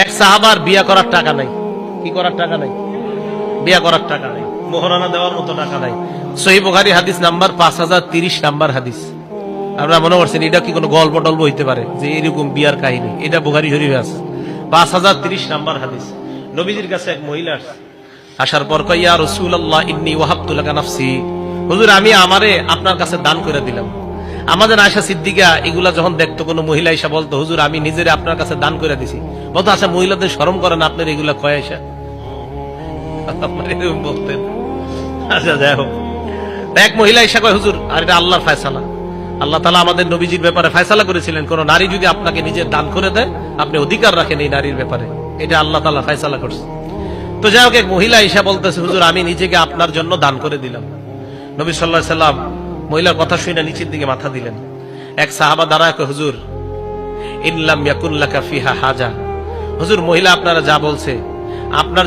এক সাহাবার বিয়া করার টাকা নাই। কি করার টাকা নাই? বিয়া করার টাকা নাই, মোহরানা দেওয়ার মতো টাকা নাই। সহিহ বুখারী হাদিস নাম্বার 5030 নাম্বার হাদিস। আপনারা মনে করছেন এটা কি কোনো গল্প টল্প হইতে পারে যে এরকম বিয়ার কাহিনী? এটা বুখারী শরীফে আছে, 5030 নাম্বার হাদিস। নবীজির কাছে এক মহিলা আসার পর কয়, ইয়া রাসূলুল্লাহ ইন্নী ওয়াহাবতু লাকা নাফসি, হুজুর আমি আমারে আপনার কাছে দান করে দিলাম। আমাদের আয়েশা সিদ্দিকা এগুলা যখন দেখতো, কোনো মহিলা এসে বলতো, হুজুর আমি নিজেরে আপনার কাছে দান করে দিছি, বলতো আচ্ছা মহিলাদের শরম করে না আপনার এগুলা কয় আয়েশা? বলতেন। আচ্ছা যাই হোক, এক মহিলা এসে কয়, হুজুর আর এটা আল্লাহর ফয়সালা, আল্লাহ তাআলা আমাদের নবীজির ব্যাপারে ফয়সালা করেছিলেন, কোন নারী যদি আপনাকে নিজের দান করে দেয় আপনি অধিকার রাখেন এই নারীর ব্যাপারে, এটা আল্লাহ তাআলা ফয়সালা করছে। তো যাই হোক, এক মহিলা এসে বলতেছে, হুজুর আমি নিজেকে আপনার জন্য দান করে দিলাম। নবী সাল্লাল্লাহু আলাইহি সাল্লাম মহিলার কথা শুনে নিচের দিকে মাথা দিলেন। এক সাহাবা দাঁড়ায় কয়, হুজুর ইন লাম ইয়াকুন লাকা ফিহা হাজা, হুজুর মহিলা আপনারা যা বলছে আপনার